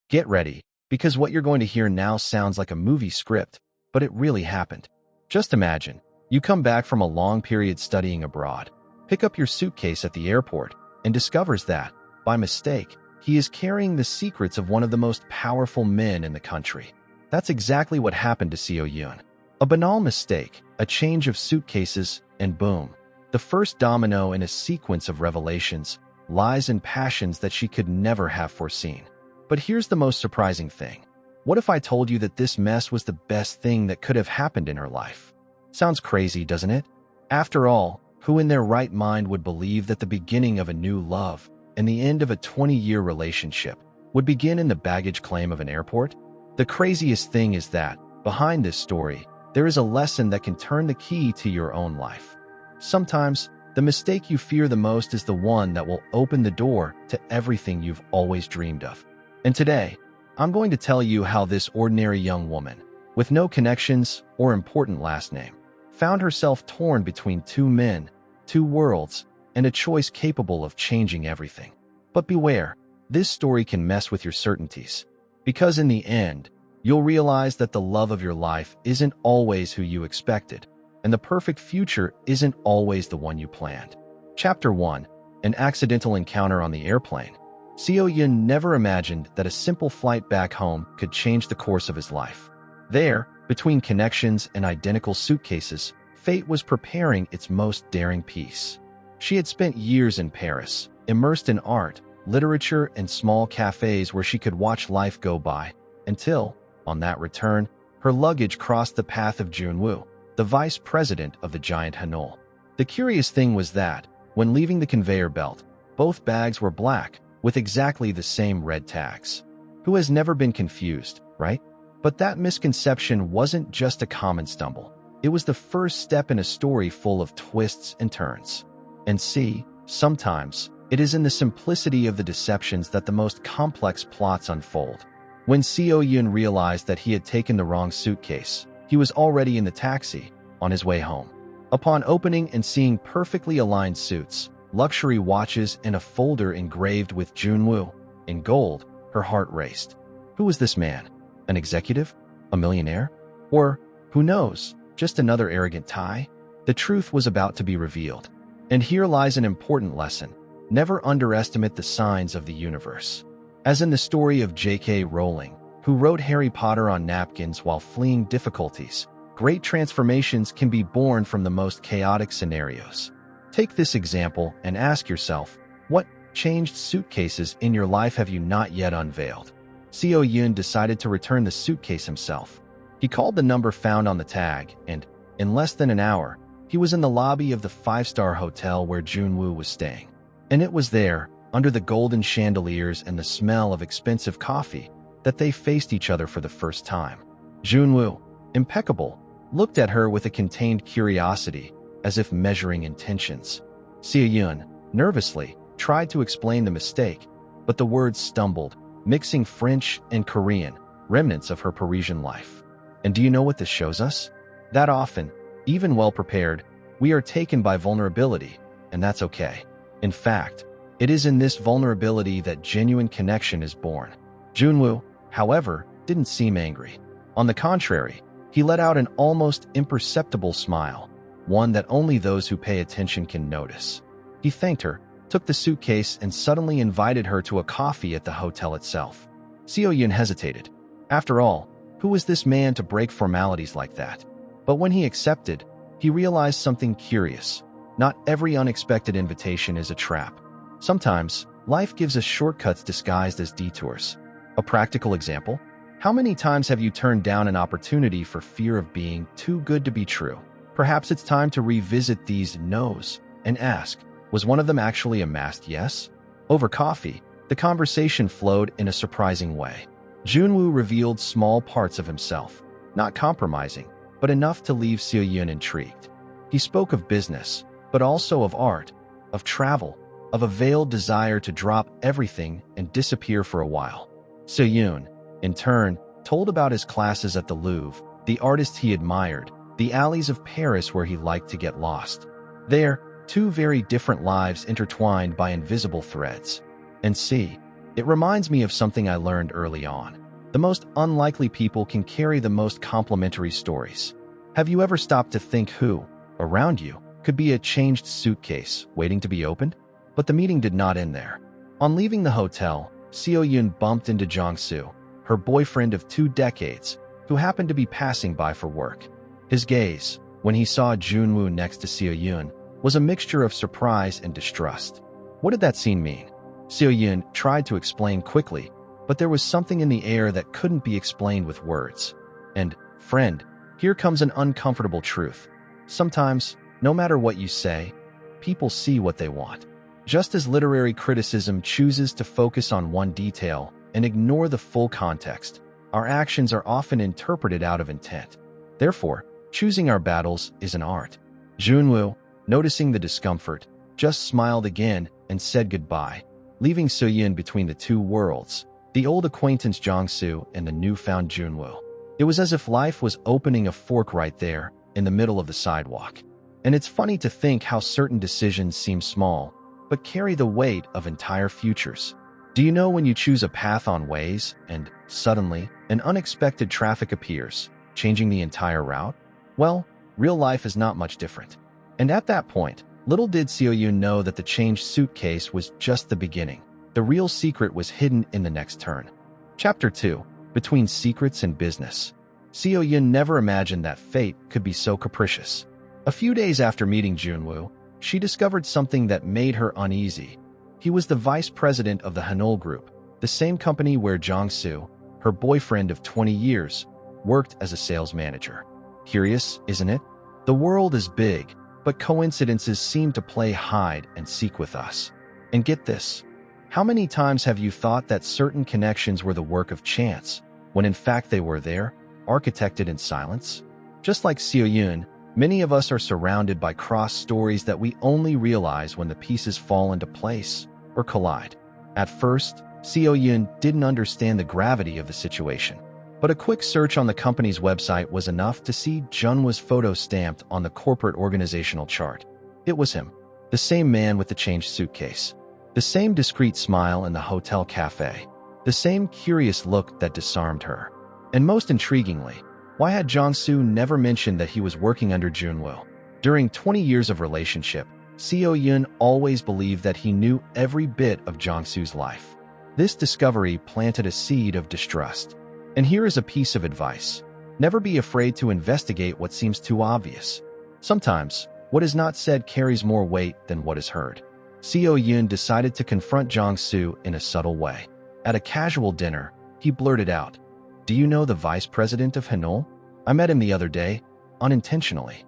Get ready, because what you're going to hear now sounds like a movie script, but it really happened. Just imagine, you come back from a long period studying abroad, pick up your suitcase at the airport, and discovers that, by mistake, he is carrying the secrets of one of the most powerful men in the country. That's exactly what happened to Seo-yun. A banal mistake, a change of suitcases, and boom. The first domino in a sequence of revelations, lies and passions that she could never have foreseen. But here's the most surprising thing. What if I told you that this mess was the best thing that could have happened in her life? Sounds crazy, doesn't it? After all, who in their right mind would believe that the beginning of a new love and the end of a 20-year relationship would begin in the baggage claim of an airport? The craziest thing is that, behind this story, there is a lesson that can turn the key to your own life. Sometimes, the mistake you fear the most is the one that will open the door to everything you've always dreamed of. And today, I'm going to tell you how this ordinary young woman, with no connections or important last name, found herself torn between two men, two worlds, and a choice capable of changing everything. But beware, this story can mess with your certainties. Because in the end, you'll realize that the love of your life isn't always who you expected, and the perfect future isn't always the one you planned. Chapter 1. An accidental encounter on the airplane. Seo-yun never imagined that a simple flight back home could change the course of his life. There, between connections and identical suitcases, fate was preparing its most daring piece. She had spent years in Paris, immersed in art, literature, and small cafes where she could watch life go by, until, on that return, her luggage crossed the path of Junwoo, the vice president of the giant Hanul. The curious thing was that, when leaving the conveyor belt, both bags were black, with exactly the same red tags. Who has never been confused, right? But that misconception wasn't just a common stumble. It was the first step in a story full of twists and turns. And see, sometimes, it is in the simplicity of the deceptions that the most complex plots unfold. When Seo-yun realized that he had taken the wrong suitcase, he was already in the taxi, on his way home. Upon opening and seeing perfectly aligned suits, luxury watches, and a folder engraved with Junwoo in gold, her heart raced. Who was this man? An executive? A millionaire? Or, who knows, just another arrogant Thai? The truth was about to be revealed. And here lies an important lesson. Never underestimate the signs of the universe. As in the story of J.K. Rowling, who wrote Harry Potter on napkins while fleeing difficulties, great transformations can be born from the most chaotic scenarios. Take this example and ask yourself, what changed suitcases in your life have you not yet unveiled? Seo-yun decided to return the suitcase himself. He called the number found on the tag, and, in less than an hour, he was in the lobby of the 5-star hotel where Junwoo was staying. And it was there, under the golden chandeliers and the smell of expensive coffee, that they faced each other for the first time. Junwoo, impeccable, looked at her with a contained curiosity, as if measuring intentions. Seo-yun, nervously, tried to explain the mistake, but the words stumbled, mixing French and Korean, remnants of her Parisian life. And do you know what this shows us? That often, even well-prepared, we are taken by vulnerability, and that's okay. In fact, it is in this vulnerability that genuine connection is born. Junwoo, however, didn't seem angry. On the contrary, he let out an almost imperceptible smile, one that only those who pay attention can notice. He thanked her, took the suitcase, and suddenly invited her to a coffee at the hotel itself. Seo-yun hesitated. After all, who was this man to break formalities like that? But when he accepted, he realized something curious. Not every unexpected invitation is a trap. Sometimes, life gives us shortcuts disguised as detours. A practical example? How many times have you turned down an opportunity for fear of being too good to be true? Perhaps it's time to revisit these no's and ask, was one of them actually a masked yes? Over coffee, the conversation flowed in a surprising way. Junwoo revealed small parts of himself, not compromising, but enough to leave Seo-yun intrigued. He spoke of business, but also of art, of travel, of a veiled desire to drop everything and disappear for a while. Seo-yun, in turn, told about his classes at the Louvre, the artists he admired, the alleys of Paris where he liked to get lost. There, two very different lives intertwined by invisible threads. And see, It reminds me of something I learned early on. The most unlikely people can carry the most complimentary stories. Have you ever stopped to think who, around you, could be a changed suitcase waiting to be opened? But the meeting did not end there. On leaving the hotel, Seo-yun bumped into Jong-su, her boyfriend of 2 decades, who happened to be passing by for work. His gaze, when he saw Junwoo next to Seo-yun, was a mixture of surprise and distrust. What did that scene mean? Seo-yun tried to explain quickly, but there was something in the air that couldn't be explained with words. And, friend, here comes an uncomfortable truth. Sometimes, no matter what you say, people see what they want. Just as literary criticism chooses to focus on one detail and ignore the full context, our actions are often interpreted out of intent. Therefore, choosing our battles is an art. Junwoo, noticing the discomfort, just smiled again and said goodbye, leaving Seo-yun between the two worlds, the old acquaintance Jong-su and the newfound Junwoo. It was as if life was opening a fork right there, in the middle of the sidewalk. And it's funny to think how certain decisions seem small, but carry the weight of entire futures. Do you know when you choose a path on Waze, and, suddenly, an unexpected traffic appears, changing the entire route? Well, real life is not much different. And at that point, little did Seo-yun know that the changed suitcase was just the beginning. The real secret was hidden in the next turn. Chapter 2. Between Secrets and Business. Seo-yun never imagined that fate could be so capricious. A few days after meeting Junwoo, she discovered something that made her uneasy. He was the vice president of the Hanul Group, the same company where Jong-su, her boyfriend of 20 years, worked as a sales manager. Curious, isn't it? The world is big, but coincidences seem to play hide and seek with us. And get this, how many times have you thought that certain connections were the work of chance, when in fact they were there, architected in silence? Just like Seo-yun, many of us are surrounded by cross stories that we only realize when the pieces fall into place or collide. At first, Seo-yun didn't understand the gravity of the situation, but a quick search on the company's website was enough to see Junwoo's photo stamped on the corporate organizational chart. It was him, the same man with the changed suitcase, the same discreet smile in the hotel cafe, the same curious look that disarmed her. And most intriguingly, why had Jong-su never mentioned that he was working under Junwoo? During 20 years of relationship, Seo-yun always believed that he knew every bit of Jong-su's life. This discovery planted a seed of distrust. And here is a piece of advice. Never be afraid to investigate what seems too obvious. Sometimes, what is not said carries more weight than what is heard. Seo-yun decided to confront Jong-su in a subtle way. At a casual dinner, he blurted out, "Do you know the vice president of Hanul? I met him the other day, unintentionally."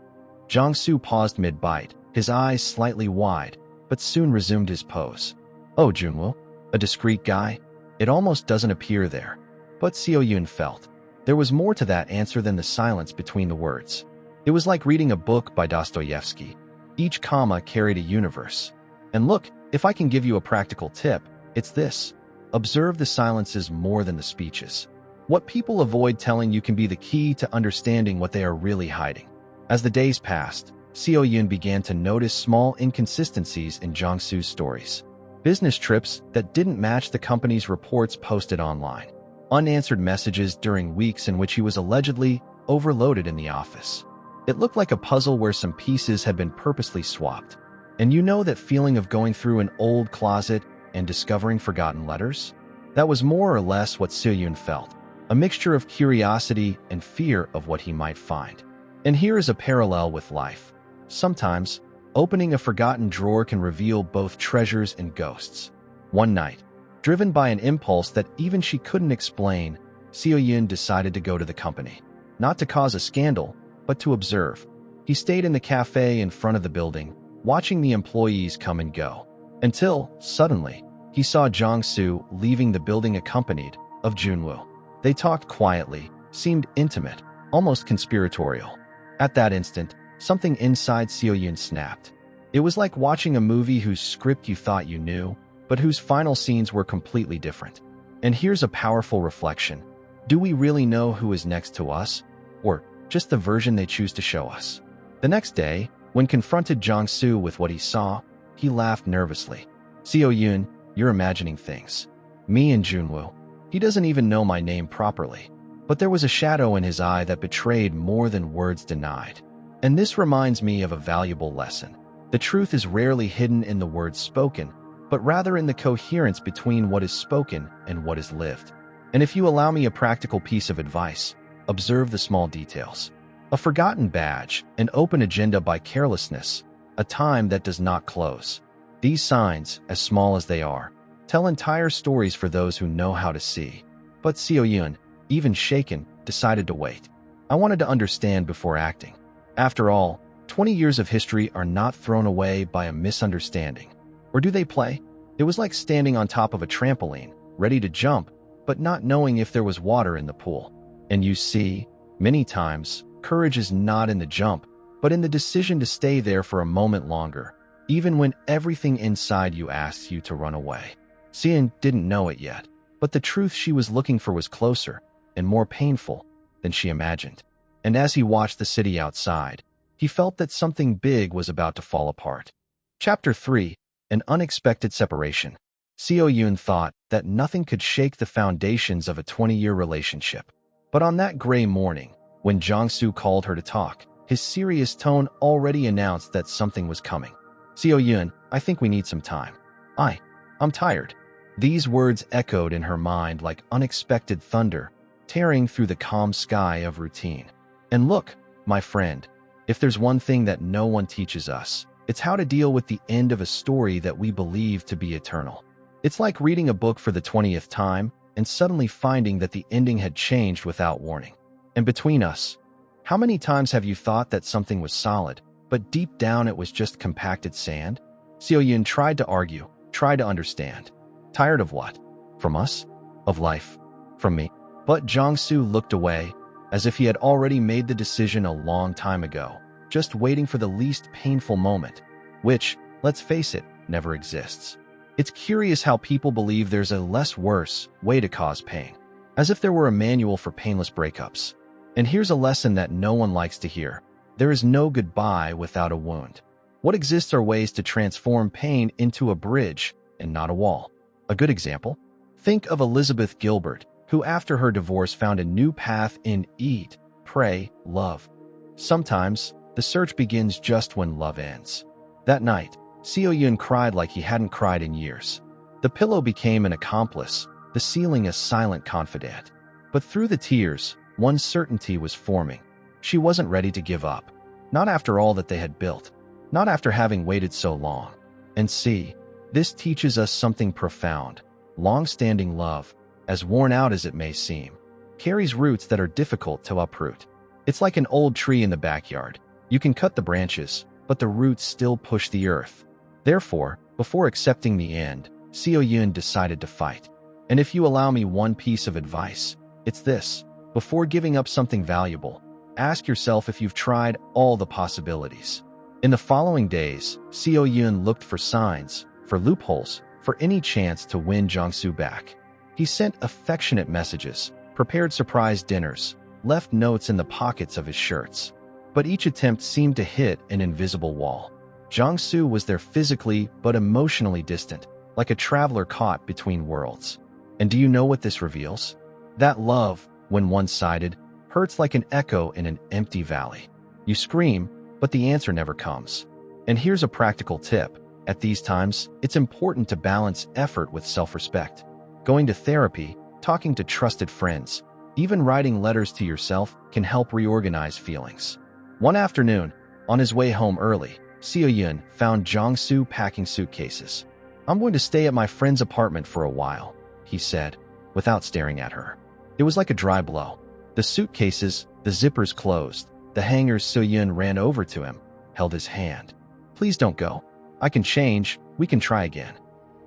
Jong-su paused mid-bite, his eyes slightly wide, but soon resumed his pose. "Oh, Junwoo, a discreet guy? It almost doesn't appear there." But Seo-yun felt there was more to that answer than the silence between the words. It was like reading a book by Dostoevsky. Each comma carried a universe. And look, if I can give you a practical tip, it's this. Observe the silences more than the speeches. What people avoid telling you can be the key to understanding what they are really hiding. As the days passed, Seo-yun began to notice small inconsistencies in Jong-su's stories. Business trips that didn't match the company's reports posted online. Unanswered messages during weeks in which he was allegedly overloaded in the office. It looked like a puzzle where some pieces had been purposely swapped. And you know that feeling of going through an old closet and discovering forgotten letters? That was more or less what Seo-yun felt. A mixture of curiosity and fear of what he might find. And here is a parallel with life. Sometimes, opening a forgotten drawer can reveal both treasures and ghosts. One night, driven by an impulse that even she couldn't explain, Seo-yun decided to go to the company. Not to cause a scandal, but to observe. He stayed in the cafe in front of the building, watching the employees come and go. Until, suddenly, he saw Jong-su leaving the building accompanied of Junwoo. They talked quietly, seemed intimate, almost conspiratorial. At that instant, something inside Seo-yun snapped. It was like watching a movie whose script you thought you knew, but whose final scenes were completely different. And here's a powerful reflection. Do we really know who is next to us? Or just the version they choose to show us? The next day, when confronted Jong-su with what he saw, he laughed nervously. "Seo-yun, you're imagining things." Me and Junwoo. He doesn't even know my name properly. But there was a shadow in his eye that betrayed more than words denied. And this reminds me of a valuable lesson. The truth is rarely hidden in the words spoken, but rather in the coherence between what is spoken and what is lived. And if you allow me a practical piece of advice, observe the small details. A forgotten badge, an open agenda by carelessness, a time that does not close. These signs, as small as they are, tell entire stories for those who know how to see. But Seo-yun, even shaken, decided to wait. I wanted to understand before acting. After all, 20 years of history are not thrown away by a misunderstanding. Or do they play? It was like standing on top of a trampoline, ready to jump, but not knowing if there was water in the pool. And you see, many times, courage is not in the jump, but in the decision to stay there for a moment longer, even when everything inside you asks you to run away. Seo-yun didn't know it yet, but the truth she was looking for was closer and more painful than she imagined. And as he watched the city outside, he felt that something big was about to fall apart. Chapter 3. An Unexpected Separation. Seo-yun thought that nothing could shake the foundations of a 20-year relationship. But on that gray morning, when Jong-su called her to talk, his serious tone already announced that something was coming. Seo-yun, I think we need some time. I'm tired. These words echoed in her mind like unexpected thunder, tearing through the calm sky of routine. And look, my friend, if there's one thing that no one teaches us, it's how to deal with the end of a story that we believe to be eternal. It's like reading a book for the 20th time and suddenly finding that the ending had changed without warning. And between us, how many times have you thought that something was solid, but deep down it was just compacted sand? Seo-yun tried to argue, tried to understand. Tired of what? From us? Of life? From me? But Jong-su looked away, as if he had already made the decision a long time ago, just waiting for the least painful moment, which, let's face it, never exists. It's curious how people believe there's a less worse way to cause pain, as if there were a manual for painless breakups. And here's a lesson that no one likes to hear. There is no goodbye without a wound. What exists are ways to transform pain into a bridge and not a wall. A good example? Think of Elizabeth Gilbert, who after her divorce found a new path in eat, pray, love. Sometimes, the search begins just when love ends. That night, Seo-yun cried like he hadn't cried in years. The pillow became an accomplice, the ceiling a silent confidant. But through the tears, one certainty was forming. She wasn't ready to give up. Not after all that they had built. Not after having waited so long. And see, this teaches us something profound. Long-standing love, as worn out as it may seem, carries roots that are difficult to uproot. It's like an old tree in the backyard. You can cut the branches, but the roots still push the earth. Therefore, before accepting the end, Seo-yun decided to fight. And if you allow me one piece of advice, it's this. Before giving up something valuable, ask yourself if you've tried all the possibilities. In the following days, Seo-yun looked for signs, for loopholes, for any chance to win Jong-su back. He sent affectionate messages, prepared surprise dinners, left notes in the pockets of his shirts. But each attempt seemed to hit an invisible wall. Jong-su was there physically but emotionally distant, like a traveler caught between worlds. And do you know what this reveals? That love, when one-sided, hurts like an echo in an empty valley. You scream, but the answer never comes. And here's a practical tip. At these times, it's important to balance effort with self-respect. Going to therapy, talking to trusted friends, even writing letters to yourself can help reorganize feelings. One afternoon, on his way home early, Seo-yun found Jong-su packing suitcases. I'm going to stay at my friend's apartment for a while, he said, without staring at her. It was like a dry blow. The suitcases, the zippers closed, the hangers. Seo-yun ran over to him, held his hand. Please don't go. I can change, we can try again.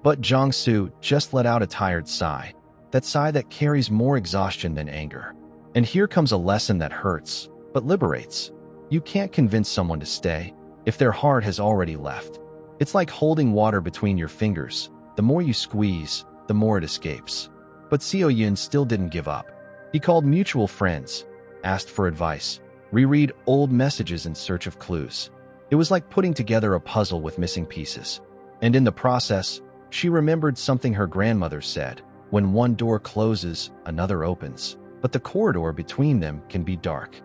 But Jong-su just let out a tired sigh, that sigh that carries more exhaustion than anger. And here comes a lesson that hurts, but liberates. You can't convince someone to stay if their heart has already left. It's like holding water between your fingers. The more you squeeze, the more it escapes. But Seo-yun still didn't give up. He called mutual friends, asked for advice, reread old messages in search of clues. It was like putting together a puzzle with missing pieces. And in the process, she remembered something her grandmother said. When one door closes, another opens, but the corridor between them can be dark.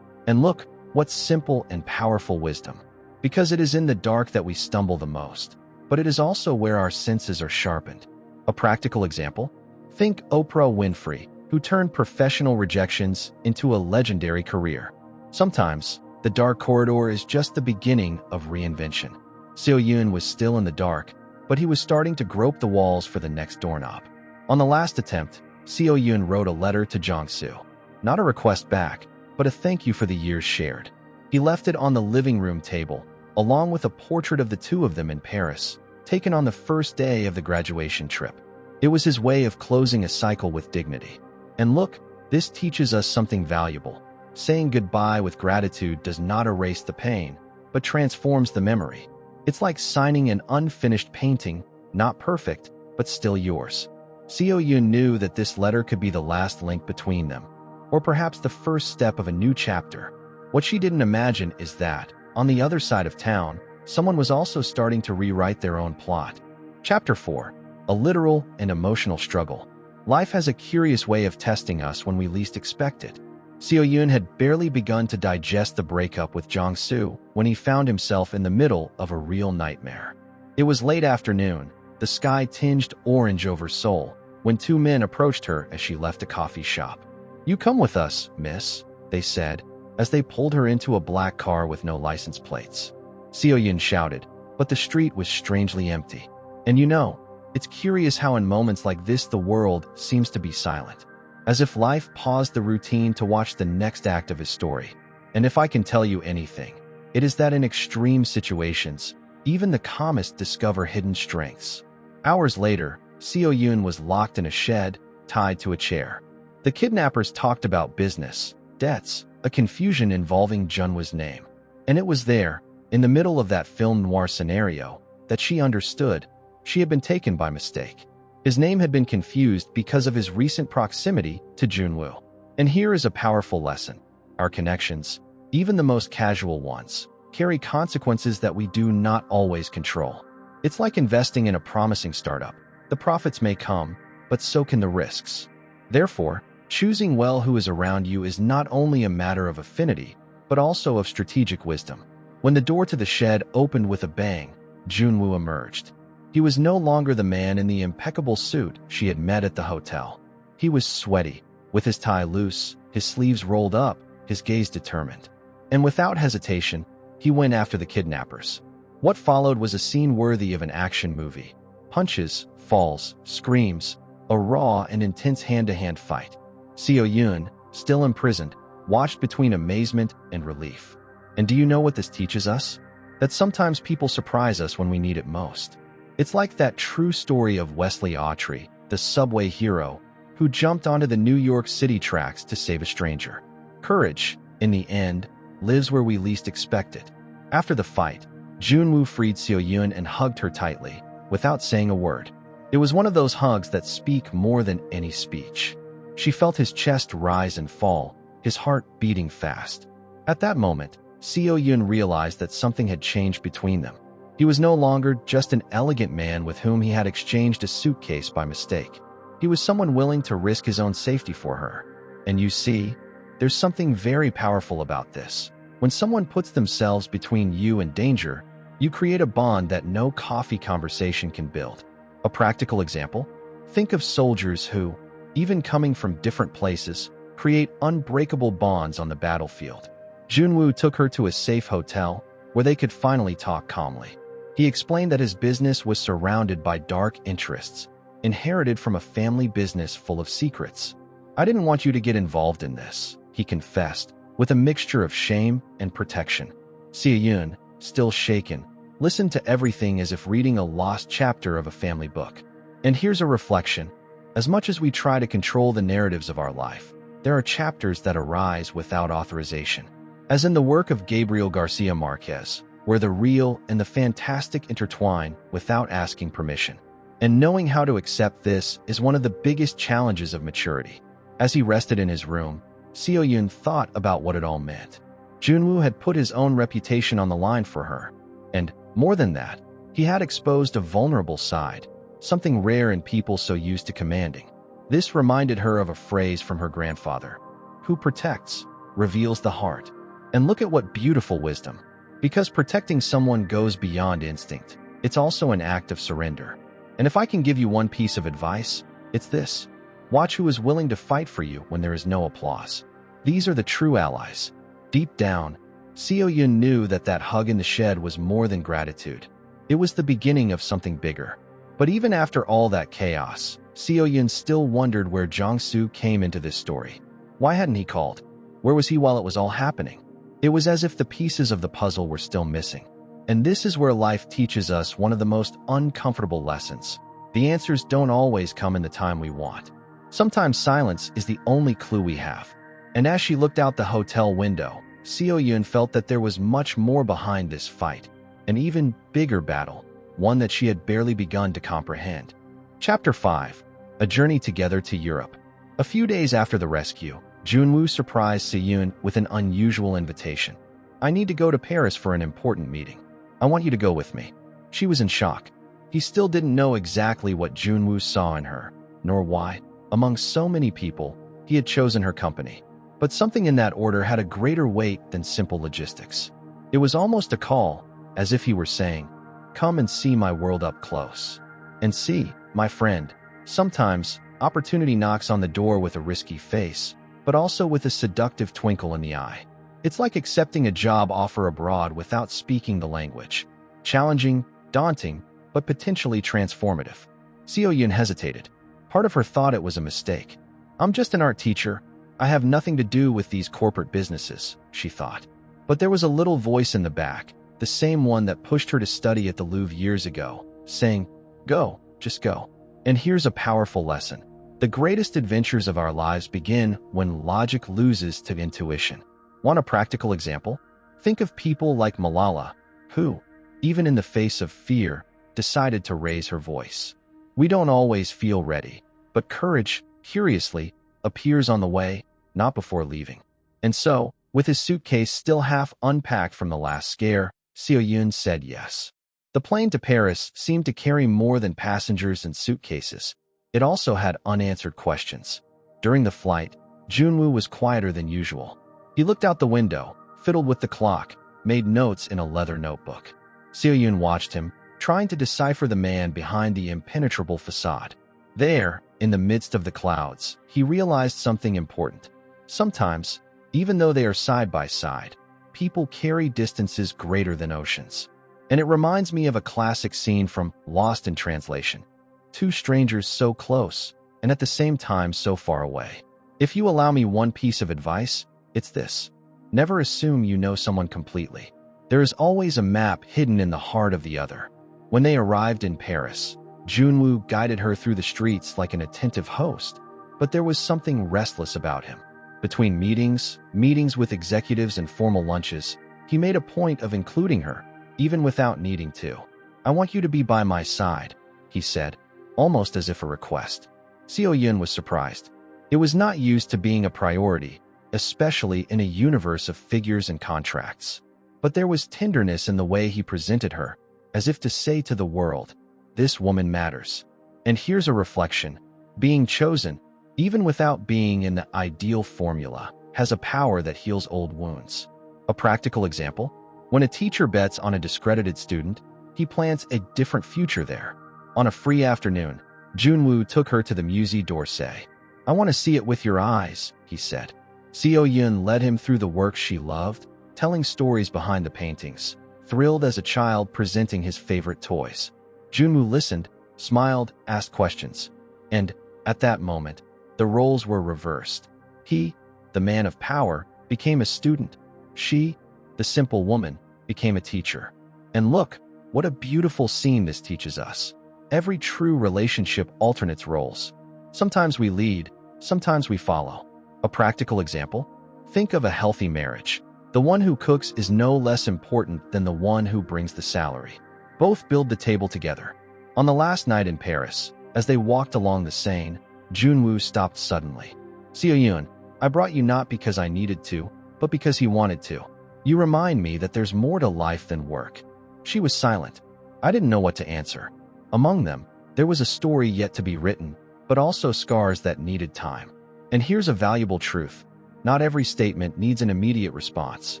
And look, what simple and powerful wisdom. Because it is in the dark that we stumble the most, but it is also where our senses are sharpened. A practical example? Think Oprah Winfrey, who turned professional rejections into a legendary career. Sometimes, the dark corridor is just the beginning of reinvention. Seo-yun was still in the dark, but he was starting to grope the walls for the next doorknob. On the last attempt, Seo-yun wrote a letter to Jong-su. Not a request back, but a thank you for the years shared. He left it on the living room table, along with a portrait of the two of them in Paris, taken on the first day of the graduation trip. It was his way of closing a cycle with dignity. And look, this teaches us something valuable. Saying goodbye with gratitude does not erase the pain, but transforms the memory. It's like signing an unfinished painting, not perfect, but still yours. Seo-yun knew that this letter could be the last link between them, or perhaps the first step of a new chapter. What she didn't imagine is that, on the other side of town, someone was also starting to rewrite their own plot. Chapter 4. A literal and emotional struggle. Life has a curious way of testing us when we least expect it. Seo-yun had barely begun to digest the breakup with Jong-su when he found himself in the middle of a real nightmare. It was late afternoon, the sky tinged orange over Seoul, when two men approached her as she left a coffee shop. "You come with us, miss," they said, as they pulled her into a black car with no license plates. Seo-yun shouted, but the street was strangely empty. And you know, it's curious how in moments like this the world seems to be silent, as if life paused the routine to watch the next act of his story. And if I can tell you anything, it is that in extreme situations, even the calmest discover hidden strengths. Hours later, Seo-yun was locked in a shed, tied to a chair. The kidnappers talked about business, debts, a confusion involving Junwoo's name. And it was there, in the middle of that film noir scenario, that she understood she had been taken by mistake. His name had been confused because of his recent proximity to Junwoo. And here is a powerful lesson. Our connections, even the most casual ones, carry consequences that we do not always control. It's like investing in a promising startup. The profits may come, but so can the risks. Therefore, choosing well who is around you is not only a matter of affinity, but also of strategic wisdom. When the door to the shed opened with a bang, Junwoo emerged. He was no longer the man in the impeccable suit she had met at the hotel. He was sweaty, with his tie loose, his sleeves rolled up, his gaze determined. And without hesitation, he went after the kidnappers. What followed was a scene worthy of an action movie. Punches, falls, screams, a raw and intense hand-to-hand fight. Seo-yun, still imprisoned, watched between amazement and relief. And do you know what this teaches us? That sometimes people surprise us when we need it most. It's like that true story of Wesley Autry, the subway hero, who jumped onto the New York City tracks to save a stranger. Courage, in the end, lives where we least expect it. After the fight, Junwoo freed Seo-yun and hugged her tightly, without saying a word. It was one of those hugs that speak more than any speech. She felt his chest rise and fall, his heart beating fast. At that moment, Seo-yun realized that something had changed between them. He was no longer just an elegant man with whom he had exchanged a suitcase by mistake. He was someone willing to risk his own safety for her. And you see, there's something very powerful about this. When someone puts themselves between you and danger, you create a bond that no coffee conversation can build. A practical example? Think of soldiers who, even coming from different places, create unbreakable bonds on the battlefield. Junwoo took her to a safe hotel where they could finally talk calmly. He explained that his business was surrounded by dark interests, inherited from a family business full of secrets. "I didn't want you to get involved in this," he confessed, with a mixture of shame and protection. Seo-yun, still shaken, listened to everything as if reading a lost chapter of a family book. And here's a reflection. As much as we try to control the narratives of our life, there are chapters that arise without authorization. As in the work of Gabriel Garcia Marquez, where the real and the fantastic intertwine without asking permission. And knowing how to accept this is one of the biggest challenges of maturity. As he rested in his room, Seo-yun thought about what it all meant. Junwoo had put his own reputation on the line for her. And, more than that, he had exposed a vulnerable side, something rare in people so used to commanding. This reminded her of a phrase from her grandfather: "Who protects, reveals the heart." And look at what beautiful wisdom. Because protecting someone goes beyond instinct, it's also an act of surrender. And if I can give you one piece of advice, it's this: watch who is willing to fight for you when there is no applause. These are the true allies. Deep down, Seo-yun knew that that hug in the shed was more than gratitude. It was the beginning of something bigger. But even after all that chaos, Seo-yun still wondered where Jong-su came into this story. Why hadn't he called? Where was he while it was all happening? It was as if the pieces of the puzzle were still missing. And this is where life teaches us one of the most uncomfortable lessons. The answers don't always come in the time we want. Sometimes silence is the only clue we have. And as she looked out the hotel window, Seo-yun felt that there was much more behind this fight. An even bigger battle, one that she had barely begun to comprehend. Chapter 5. A Journey Together to Europe. A few days after the rescue, Junwoo surprised Seo-yun with an unusual invitation. "I need to go to Paris for an important meeting. I want you to go with me." She was in shock. He still didn't know exactly what Junwoo saw in her, nor why, among so many people, he had chosen her company. But something in that order had a greater weight than simple logistics. It was almost a call, as if he were saying, "Come and see my world up close. And see, my friend, sometimes opportunity knocks on the door with a risky face, but also with a seductive twinkle in the eye. It's like accepting a job offer abroad without speaking the language. Challenging, daunting, but potentially transformative." Seo-yun hesitated. Part of her thought it was a mistake. "I'm just an art teacher. I have nothing to do with these corporate businesses," she thought. But there was a little voice in the back, the same one that pushed her to study at the Louvre years ago, saying, "Go, just go." And here's a powerful lesson. The greatest adventures of our lives begin when logic loses to intuition. Want a practical example? Think of people like Malala, who, even in the face of fear, decided to raise her voice. We don't always feel ready, but courage, curiously, appears on the way, not before leaving. And so, with his suitcase still half unpacked from the last scare, Seo-yun said yes. The plane to Paris seemed to carry more than passengers and suitcases. It also had unanswered questions. During the flight, Junwoo was quieter than usual. He looked out the window, fiddled with the clock, made notes in a leather notebook. Seo-yun watched him, trying to decipher the man behind the impenetrable facade. There, in the midst of the clouds, he realized something important. Sometimes, even though they are side by side, people carry distances greater than oceans. And it reminds me of a classic scene from Lost in Translation. Two strangers so close, and at the same time so far away. If you allow me one piece of advice, it's this: never assume you know someone completely. There is always a map hidden in the heart of the other. When they arrived in Paris, Junwoo guided her through the streets like an attentive host, but there was something restless about him. Between meetings with executives and formal lunches, he made a point of including her, even without needing to. "I want you to be by my side," he said, almost as if a request. Seo-yun was surprised. It was not used to being a priority, especially in a universe of figures and contracts. But there was tenderness in the way he presented her, as if to say to the world, "This woman matters." And here's a reflection. Being chosen, even without being in the ideal formula, has a power that heals old wounds. A practical example: when a teacher bets on a discredited student, he plants a different future there. On a free afternoon, Junwoo took her to the Musée d'Orsay. "I want to see it with your eyes," he said. Seo-yun led him through the works she loved, telling stories behind the paintings, thrilled as a child presenting his favorite toys. Junwoo listened, smiled, asked questions. And, at that moment, the roles were reversed. He, the man of power, became a student. She, the simple woman, became a teacher. And look, what a beautiful scene this teaches us. Every true relationship alternates roles. Sometimes we lead, sometimes we follow. A practical example: think of a healthy marriage. The one who cooks is no less important than the one who brings the salary. Both build the table together. On the last night in Paris, as they walked along the Seine, Junwoo stopped suddenly. "Seo-yun, I brought you not because I needed to, but because he wanted to. You remind me that there's more to life than work." She was silent. I didn't know what to answer. Among them, there was a story yet to be written, but also scars that needed time. And here's a valuable truth. Not every statement needs an immediate response.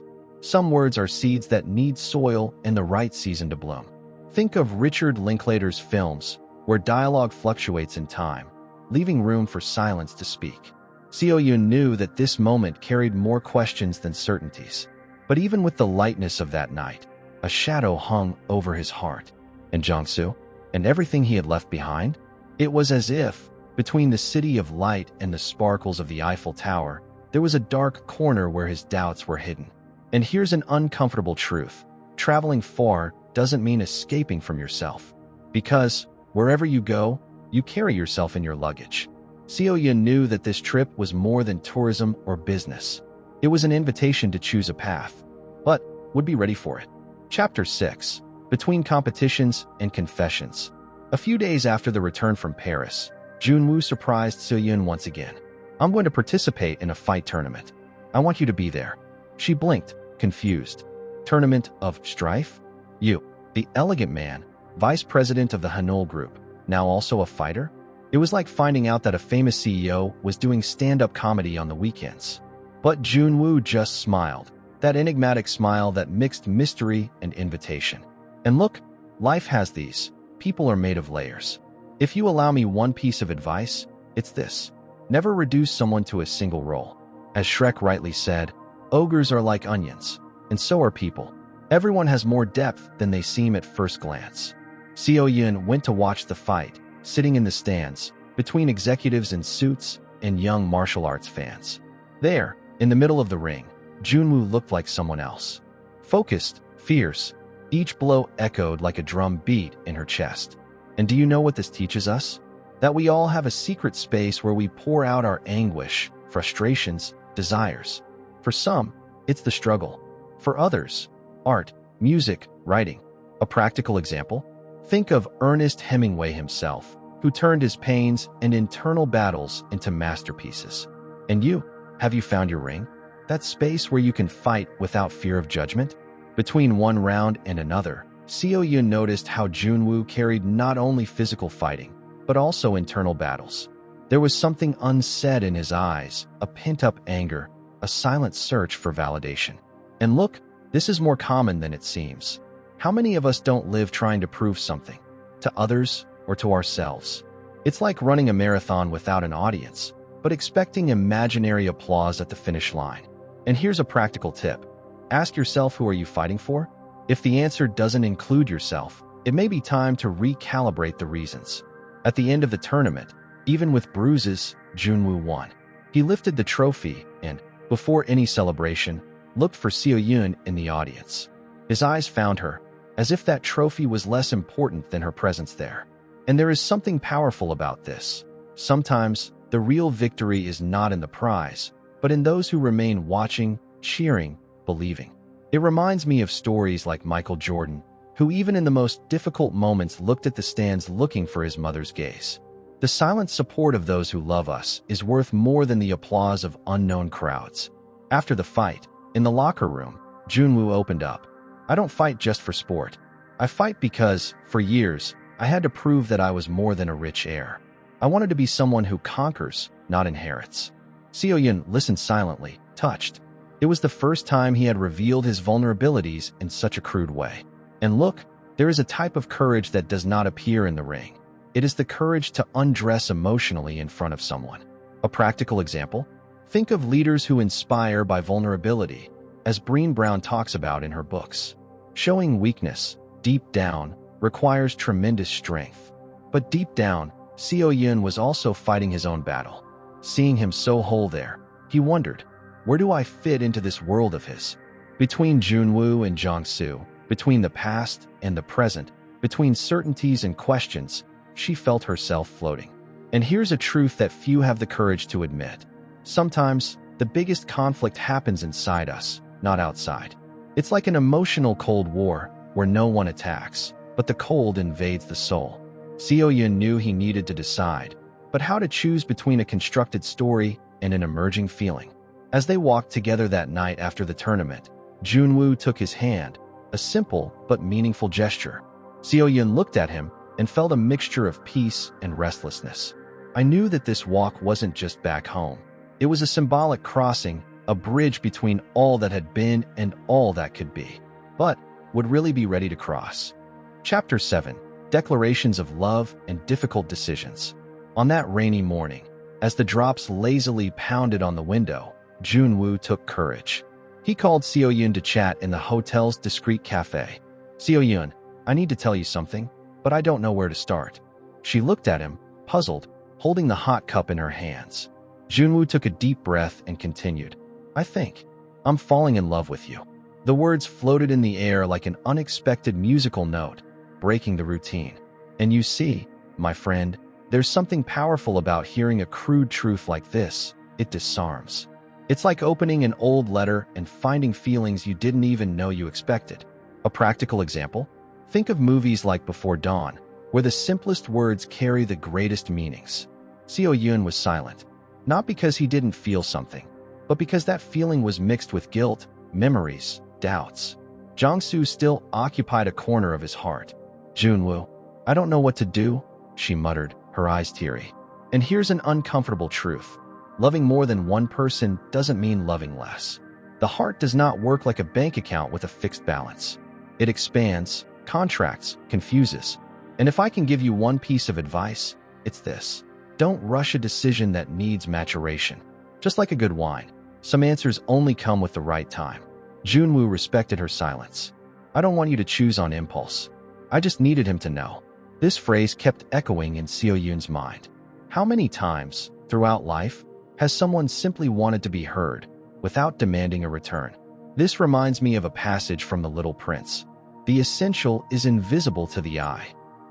Some words are seeds that need soil and the right season to bloom. Think of Richard Linklater's films, where dialogue fluctuates in time, leaving room for silence to speak. Seo-yun knew that this moment carried more questions than certainties. But even with the lightness of that night, a shadow hung over his heart. And Jong-su, and everything he had left behind? It was as if, between the city of light and the sparkles of the Eiffel Tower, there was a dark corner where his doubts were hidden. And here's an uncomfortable truth. Traveling far doesn't mean escaping from yourself. Because, wherever you go, you carry yourself in your luggage. Seo-yun knew that this trip was more than tourism or business. It was an invitation to choose a path, but would be ready for it. Chapter 6. Between Competitions and Confessions. A few days after the return from Paris, Junwoo surprised Seo-yun once again. "I'm going to participate in a fight tournament. I want you to be there." She blinked, confused. "Tournament of strife? You, the elegant man, vice president of the Hanul Group, now also a fighter?" It was like finding out that a famous CEO was doing stand-up comedy on the weekends. But Junwoo just smiled, that enigmatic smile that mixed mystery and invitation. "And look, life has these. People are made of layers. If you allow me one piece of advice, it's this. Never reduce someone to a single role. As Shrek rightly said, ogres are like onions, and so are people. Everyone has more depth than they seem at first glance." Seo-yun went to watch the fight, sitting in the stands, between executives in suits and young martial arts fans. There, in the middle of the ring, Junwoo looked like someone else. Focused, fierce, each blow echoed like a drum beat in her chest. And do you know what this teaches us? That we all have a secret space where we pour out our anguish, frustrations, desires. For some, it's the struggle. For others, art, music, writing. A practical example? Think of Ernest Hemingway himself, who turned his pains and internal battles into masterpieces. And you, have you found your ring? That space where you can fight without fear of judgment? Between one round and another, Seo-yun noticed how Junwoo carried not only physical fighting, but also internal battles. There was something unsaid in his eyes, a pent-up anger, a silent search for validation. And look, this is more common than it seems. How many of us don't live trying to prove something, to others or to ourselves? It's like running a marathon without an audience, but expecting imaginary applause at the finish line. And here's a practical tip. Ask yourself, who are you fighting for? If the answer doesn't include yourself, it may be time to recalibrate the reasons. At the end of the tournament, even with bruises, Junwoo won. He lifted the trophy and, before any celebration, looked for Seo-yun in the audience. His eyes found her, as if that trophy was less important than her presence there. And there is something powerful about this. Sometimes, the real victory is not in the prize, but in those who remain watching, cheering, believing. It reminds me of stories like Michael Jordan, who even in the most difficult moments looked at the stands looking for his mother's gaze. The silent support of those who love us is worth more than the applause of unknown crowds. After the fight, in the locker room, Junwoo opened up. "I don't fight just for sport. I fight because, for years, I had to prove that I was more than a rich heir. I wanted to be someone who conquers, not inherits." Seo-yun listened silently, touched. It was the first time he had revealed his vulnerabilities in such a crude way. And look, there is a type of courage that does not appear in the ring. It is the courage to undress emotionally in front of someone. A practical example? Think of leaders who inspire by vulnerability, as Brené Brown talks about in her books. Showing weakness, deep down, requires tremendous strength. But deep down, Seo-yun was also fighting his own battle. Seeing him so whole there, he wondered, where do I fit into this world of his? Between Junwoo and Jong-su, between the past and the present, between certainties and questions, she felt herself floating. And here's a truth that few have the courage to admit. Sometimes, the biggest conflict happens inside us, not outside. It's like an emotional Cold War, where no one attacks, but the cold invades the soul. Seo-yun knew he needed to decide, but how to choose between a constructed story and an emerging feeling. As they walked together that night after the tournament, Junwoo took his hand, a simple but meaningful gesture. Seo-yun looked at him and felt a mixture of peace and restlessness. I knew that this walk wasn't just back home. It was a symbolic crossing, a bridge between all that had been and all that could be, but would really be ready to cross. Chapter 7. Declarations of Love and Difficult Decisions. On that rainy morning, as the drops lazily pounded on the window, Junwoo took courage. He called Seo-yun to chat in the hotel's discreet cafe. "Seo-yun, I need to tell you something, but I don't know where to start." She looked at him, puzzled, holding the hot cup in her hands. Junwoo took a deep breath and continued, "I think I'm falling in love with you." The words floated in the air like an unexpected musical note, breaking the routine. And you see, my friend, there's something powerful about hearing a crude truth like this. It disarms. It's like opening an old letter and finding feelings you didn't even know you expected. A practical example? Think of movies like Before Dawn, where the simplest words carry the greatest meanings. Seo-yun was silent, not because he didn't feel something, but because that feeling was mixed with guilt, memories, doubts. Jong-su still occupied a corner of his heart. "Junwoo, I don't know what to do," she muttered, her eyes teary. And here's an uncomfortable truth. Loving more than one person doesn't mean loving less. The heart does not work like a bank account with a fixed balance. It expands, contracts, confuses. And if I can give you one piece of advice, it's this. Don't rush a decision that needs maturation. Just like a good wine, some answers only come with the right time. Junwoo respected her silence. "I don't want you to choose on impulse. I just needed him to know." This phrase kept echoing in Seo-yun's mind. How many times, throughout life, has someone simply wanted to be heard, without demanding a return? This reminds me of a passage from The Little Prince. The essential is invisible to the eye.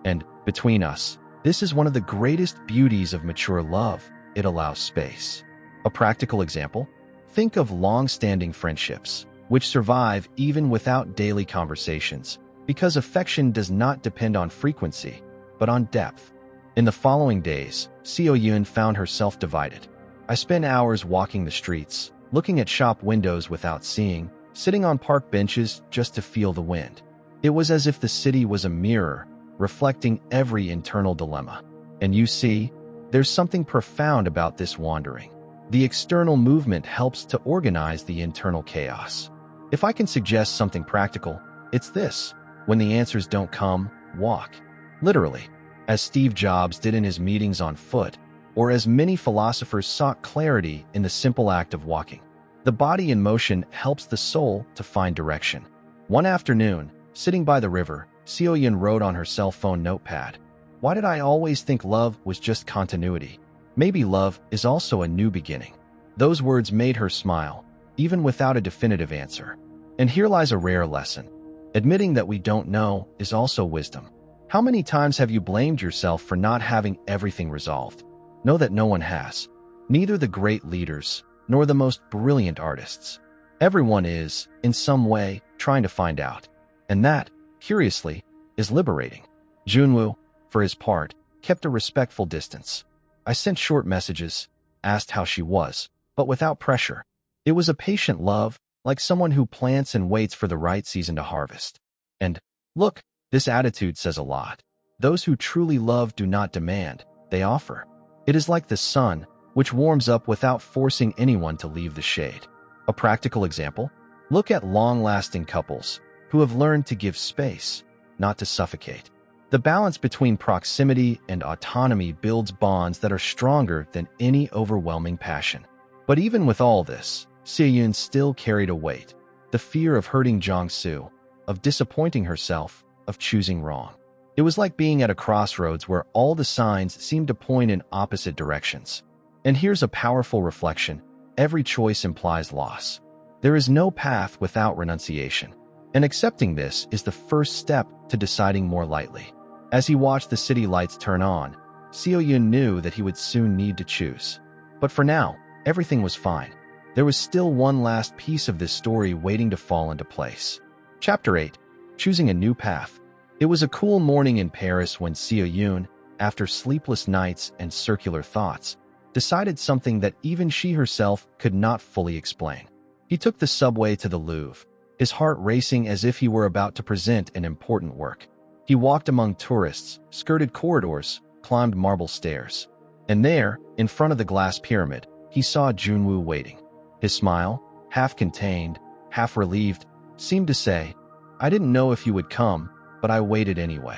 And, between us, this is one of the greatest beauties of mature love. It allows space. A practical example? Think of long-standing friendships, which survive even without daily conversations, because affection does not depend on frequency, but on depth. In the following days, Seo-yun found herself divided. "I spent hours walking the streets, looking at shop windows without seeing, sitting on park benches just to feel the wind. It was as if the city was a mirror, reflecting every internal dilemma. And you see, there's something profound about this wandering. The external movement helps to organize the internal chaos. If I can suggest something practical, it's this. When the answers don't come, walk. Literally, as Steve Jobs did in his meetings on foot, or as many philosophers sought clarity in the simple act of walking. The body in motion helps the soul to find direction. One afternoon, sitting by the river, Seo-yun wrote on her cell phone notepad, "Why did I always think love was just continuity? Maybe love is also a new beginning." Those words made her smile, even without a definitive answer. And here lies a rare lesson. Admitting that we don't know is also wisdom. How many times have you blamed yourself for not having everything resolved? Know that no one has. Neither the great leaders, nor the most brilliant artists. Everyone is, in some way, trying to find out. And that, curiously, is liberating. Junwoo, for his part, kept a respectful distance. I sent short messages, asked how she was, but without pressure. It was a patient love, like someone who plants and waits for the right season to harvest. And, look, this attitude says a lot. Those who truly love do not demand, they offer. It is like the sun, which warms up without forcing anyone to leave the shade. A practical example? Look at long-lasting couples who have learned to give space, not to suffocate. The balance between proximity and autonomy builds bonds that are stronger than any overwhelming passion. But even with all this, Seo-yun still carried a weight. The fear of hurting Jong-su, of disappointing herself, of choosing wrong. It was like being at a crossroads where all the signs seemed to point in opposite directions. And here's a powerful reflection. Every choice implies loss. There is no path without renunciation. And accepting this is the first step to deciding more lightly. As he watched the city lights turn on, Seo-yun knew that he would soon need to choose. But for now, everything was fine. There was still one last piece of this story waiting to fall into place. Chapter 8. Choosing a New Path. It was a cool morning in Paris when Seo-yun, after sleepless nights and circular thoughts, decided something that even she herself could not fully explain. He took the subway to the Louvre, his heart racing as if he were about to present an important work. He walked among tourists, skirted corridors, climbed marble stairs. And there, in front of the glass pyramid, he saw Junwoo waiting. His smile, half contained, half relieved, seemed to say, "I didn't know if you would come, but I waited anyway."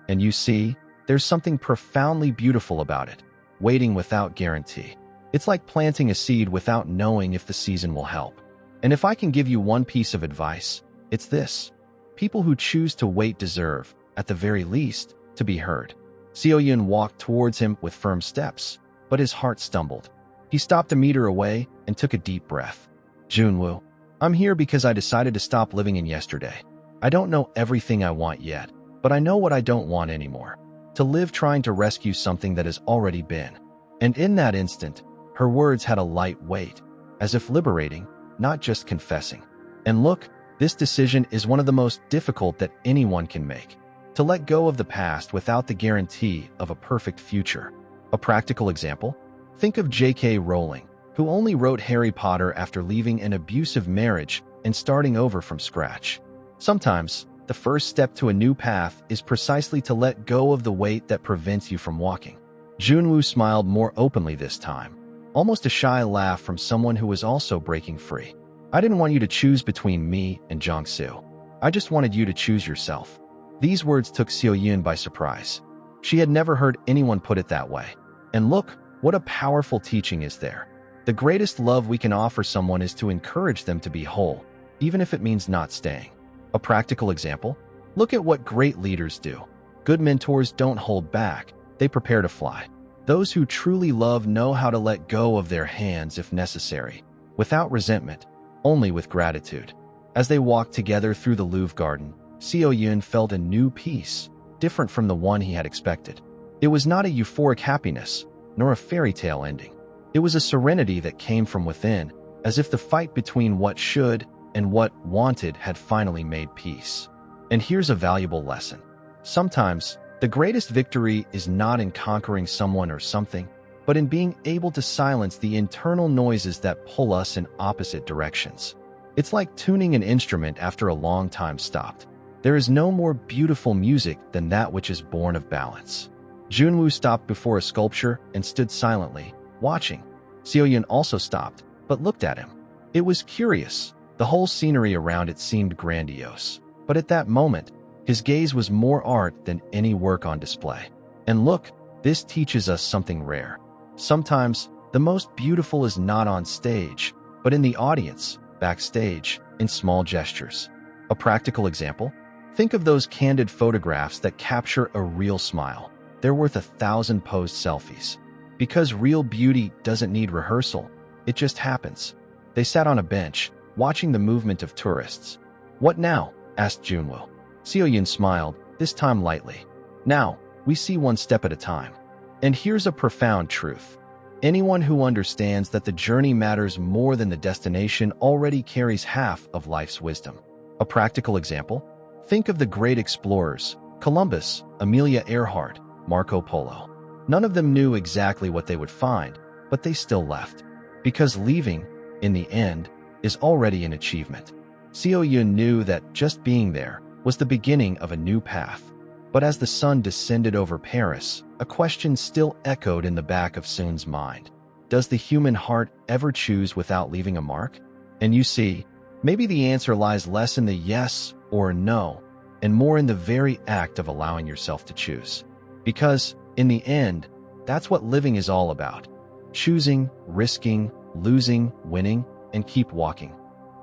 And you see, there's something profoundly beautiful about it. Waiting without guarantee. It's like planting a seed without knowing if the season will help. And if I can give you one piece of advice, it's this. People who choose to wait deserve, at the very least, to be heard. Seo-yun walked towards him with firm steps, but his heart stumbled. He stopped a meter away and took a deep breath. "Junwoo, I'm here because I decided to stop living in yesterday. I don't know everything I want yet, but I know what I don't want anymore. To live trying to rescue something that has already been." And in that instant, her words had a light weight, as if liberating, not just confessing. And look, this decision is one of the most difficult that anyone can make. To let go of the past without the guarantee of a perfect future. A practical example? Think of J.K. Rowling, who only wrote Harry Potter after leaving an abusive marriage and starting over from scratch. Sometimes, the first step to a new path is precisely to let go of the weight that prevents you from walking. Junwoo smiled more openly this time, almost a shy laugh from someone who was also breaking free. "I didn't want you to choose between me and Jong-su. I just wanted you to choose yourself." These words took Seo-yun by surprise. She had never heard anyone put it that way. And look, what a powerful teaching is there. The greatest love we can offer someone is to encourage them to be whole, even if it means not staying. A practical example? Look at what great leaders do. Good mentors don't hold back, they prepare to fly. Those who truly love know how to let go of their hands if necessary, without resentment, only with gratitude. As they walked together through the Louvre garden, Seo-yun felt a new peace, different from the one he had expected. It was not a euphoric happiness, nor a fairy tale ending. It was a serenity that came from within, as if the fight between what should and what wanted had finally made peace. And here's a valuable lesson. Sometimes, the greatest victory is not in conquering someone or something, but in being able to silence the internal noises that pull us in opposite directions. It's like tuning an instrument after a long time stopped. There is no more beautiful music than that which is born of balance. Junwoo stopped before a sculpture and stood silently, watching. Seo-yun also stopped, but looked at him. It was curious. The whole scenery around it seemed grandiose. But at that moment, his gaze was more art than any work on display. And look, this teaches us something rare. Sometimes, the most beautiful is not on stage, but in the audience, backstage, in small gestures. A practical example? Think of those candid photographs that capture a real smile. They're worth 1,000 posed selfies. Because real beauty doesn't need rehearsal, it just happens. They sat on a bench, watching the movement of tourists. "What now?" asked Junwoo. Seo-yun smiled, this time lightly. "Now, we see one step at a time." And here's a profound truth. Anyone who understands that the journey matters more than the destination already carries half of life's wisdom. A practical example? Think of the great explorers, Columbus, Amelia Earhart, Marco Polo. None of them knew exactly what they would find, but they still left. Because leaving, in the end, is already an achievement. Seo-yun knew that just being there was the beginning of a new path. But as the sun descended over Paris, a question still echoed in the back of Soon's mind. Does the human heart ever choose without leaving a mark? And you see, maybe the answer lies less in the yes or no, and more in the very act of allowing yourself to choose. Because, in the end, that's what living is all about. Choosing, risking, losing, winning, and keep walking.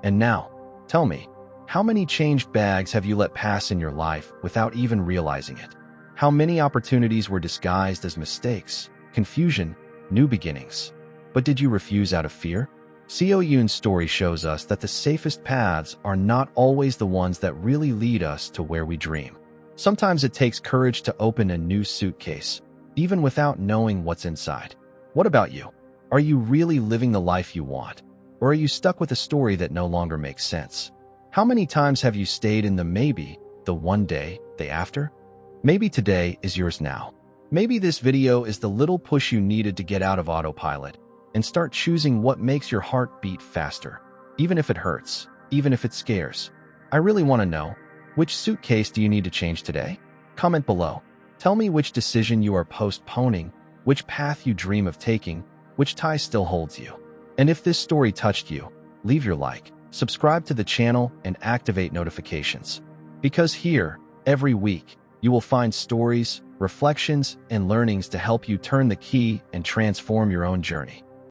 And now, tell me, how many changed bags have you let pass in your life without even realizing it? How many opportunities were disguised as mistakes, confusion, new beginnings? But did you refuse out of fear? Seo-yun's story shows us that the safest paths are not always the ones that really lead us to where we dream. Sometimes it takes courage to open a new suitcase, even without knowing what's inside. What about you? Are you really living the life you want? Or are you stuck with a story that no longer makes sense? How many times have you stayed in the maybe, the one day, the after? Maybe today is yours now. Maybe this video is the little push you needed to get out of autopilot and start choosing what makes your heart beat faster, even if it hurts, even if it scares. I really want to know, which suitcase do you need to change today? Comment below. Tell me which decision you are postponing which path you dream of taking, which tie still holds you. And if this story touched you, leave your like, subscribe to the channel, and activate notifications. Because here, every week, you will find stories, reflections, and learnings to help you turn the key and transform your own journey.